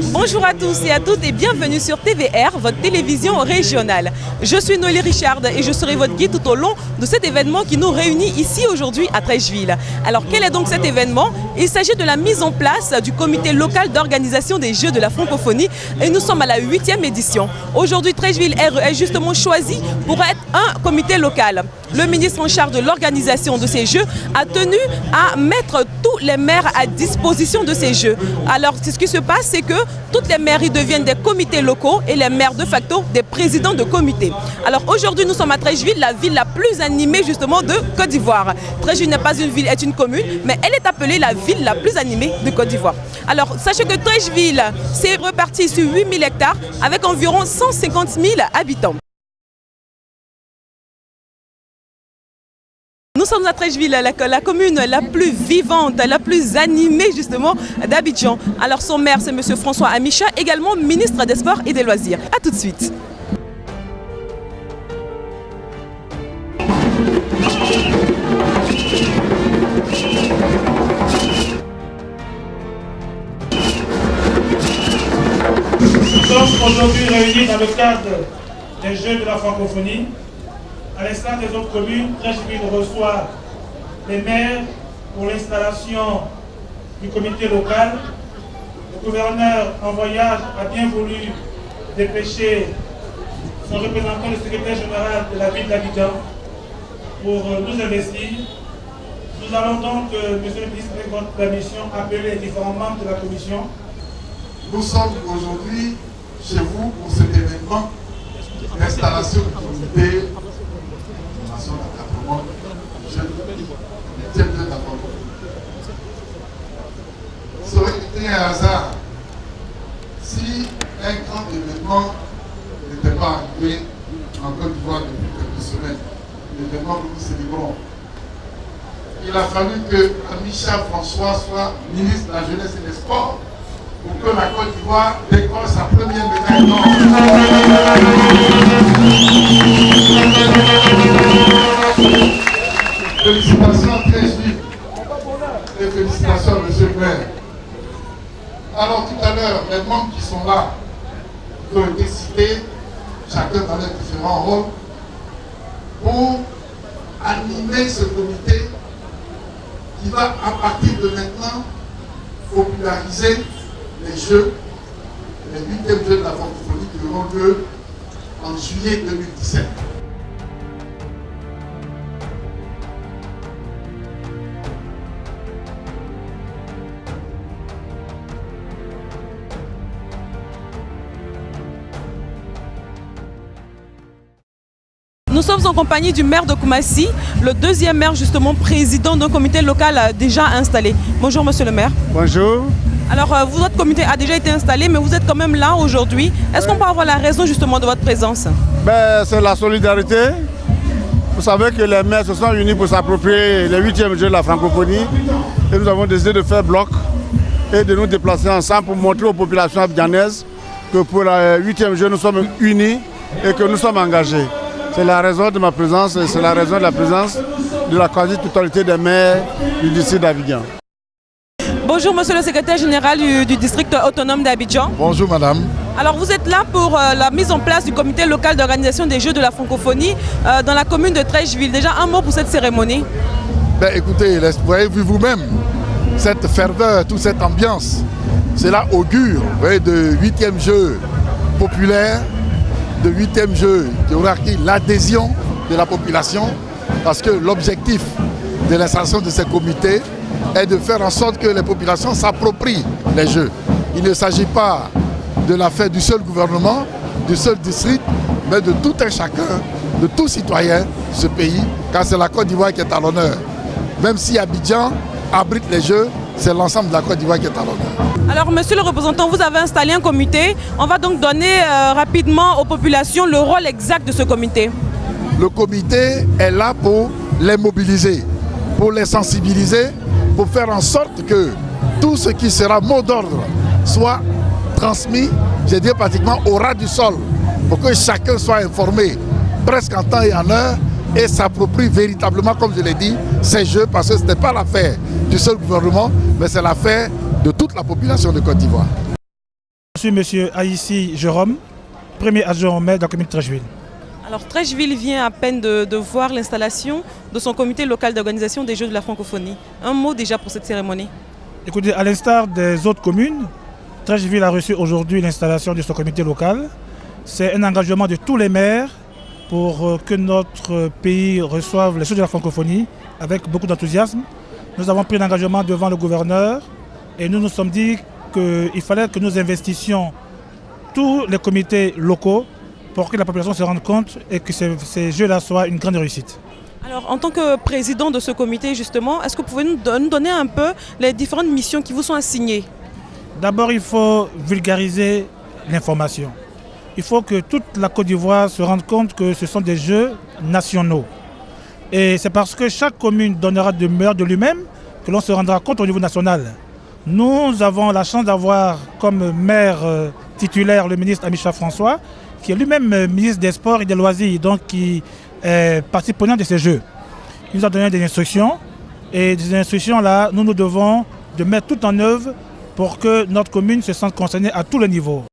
Bonjour à tous et à toutes et bienvenue sur TVR, votre télévision régionale. Je suis Noélie Richard et je serai votre guide tout au long de cet événement qui nous réunit ici aujourd'hui à Treichville. Alors quel est donc cet événement? Il s'agit de la mise en place du comité local d'organisation des Jeux de la francophonie et nous sommes à la 8e édition. Aujourd'hui Treichville est justement choisi pour être un comité local. Le ministre en charge de l'organisation de ces Jeux a tenu à mettre tous les maires à disposition de ces Jeux. Alors ce qui se passe, c'est que toutes les mairies deviennent des comités locaux et les maires de facto des présidents de comités. Alors aujourd'hui nous sommes à Treichville, la ville la plus animée justement de Côte d'Ivoire. Treichville n'est pas une ville, est une commune, mais elle est appelée la ville la plus animée de Côte d'Ivoire. Alors sachez que Treichville s'est reparti sur 8000 hectares avec environ 150 000 habitants. Nous sommes à Treichville, la commune la plus vivante, la plus animée justement d'Abidjan. Alors son maire c'est M. François Amicha, également ministre des Sports et des Loisirs. A tout de suite. Nous sommes aujourd'hui réunis dans le cadre des Jeux de la francophonie. À l'instar des autres communes, Treichville reçoit les maires pour l'installation du comité local. Le gouverneur en voyage a bien voulu dépêcher son représentant, le secrétaire général de la ville d'Abidjan, pour nous investir. Nous allons donc, monsieur le ministre, avec votre permission, appeler les différents membres de la commission. Nous sommes aujourd'hui chez vous pour cet événement d'installation du comité ça aurait été un hasard si un grand événement n'était pas arrivé en Côte d'Ivoire depuis quelques semaines, l'événement que nous célébrons. Il a fallu que Amicha François soit ministre de la Jeunesse et des Sports pour que la Côte d'Ivoire décroche sa première médaille d'or. Félicitations à Treichville et félicitations à M. le maire. Alors tout à l'heure, les membres qui sont là ont été cités, chacun dans leurs différents rôles, pour animer ce comité qui va à partir de maintenant populariser les Jeux, les 8e Jeux de la francophonie qui auront lieu en juillet 2017. Nous sommes en compagnie du maire de Koumassi, le deuxième maire justement président d'un comité local déjà installé. Bonjour monsieur le maire. Bonjour. Alors votre comité a déjà été installé mais vous êtes quand même là aujourd'hui. Est-ce qu'on peut avoir la raison justement de votre présence? C'est la solidarité. Vous savez que les maires se sont unis pour s'approprier les 8e Jeux de la francophonie et nous avons décidé de faire bloc et de nous déplacer ensemble pour montrer aux populations abidjanaises que pour la 8e Jeux nous sommes unis et que nous sommes engagés. C'est la raison de ma présence et c'est la raison de la présence de la quasi-totalité des maires du district d'Abidjan. Bonjour monsieur le secrétaire général du district autonome d'Abidjan. Bonjour madame. Alors vous êtes là pour la mise en place du comité local d'organisation des Jeux de la francophonie dans la commune de Treichville. Déjà un mot pour cette cérémonie. Écoutez, vous avez vu vous-même cette ferveur, toute cette ambiance. Cela augure de 8e jeu populaire, de 8e jeu qui aura acquis l'adhésion de la population parce que l'objectif de l'installation de ces comités est de faire en sorte que les populations s'approprient les jeux. Il ne s'agit pas de l'affaire du seul gouvernement, du seul district, mais de tout un chacun, de tout citoyen de ce pays, car c'est la Côte d'Ivoire qui est à l'honneur. Même si Abidjan abrite les jeux, c'est l'ensemble de la Côte d'Ivoire qui est à l'honneur. Alors monsieur le représentant, vous avez installé un comité. On va donc donner rapidement aux populations le rôle exact de ce comité. Le comité est là pour les mobiliser, pour les sensibiliser, pour faire en sorte que tout ce qui sera mot d'ordre soit transmis, je dirais pratiquement au ras du sol, pour que chacun soit informé presque en temps et en heure et s'approprie véritablement, comme je l'ai dit, ces jeux, parce que ce n'est pas l'affaire du seul gouvernement, mais c'est l'affaire de toute la population de Côte d'Ivoire. reçu M. Aïssi Jérôme, premier adjoint au maire de la commune de Treichville. Alors Treichville vient à peine de voir l'installation de son comité local d'organisation des Jeux de la francophonie. Un mot déjà pour cette cérémonie. Écoutez, à l'instar des autres communes, Treichville a reçu aujourd'hui l'installation de son comité local. C'est un engagement de tous les maires pour que notre pays reçoive les Jeux de la francophonie avec beaucoup d'enthousiasme. Nous avons pris l'engagement devant le gouverneur et nous nous sommes dit qu'il fallait que nous investissions tous les comités locaux pour que la population se rende compte et que ces Jeux-là soient une grande réussite. Alors, en tant que président de ce comité, justement, est-ce que vous pouvez nous donner un peu les différentes missions qui vous sont assignées? D'abord, il faut vulgariser l'information. Il faut que toute la Côte d'Ivoire se rende compte que ce sont des Jeux nationaux. Et c'est parce que chaque commune donnera de meilleur de lui-même que l'on se rendra compte au niveau national. Nous avons la chance d'avoir comme maire titulaire le ministre Amicha François, qui est lui-même ministre des Sports et des Loisirs, donc qui est partie prenante de ces Jeux. Il nous a donné des instructions et ces instructions-là, nous devons de mettre tout en œuvre pour que notre commune se sente concernée à tous les niveaux.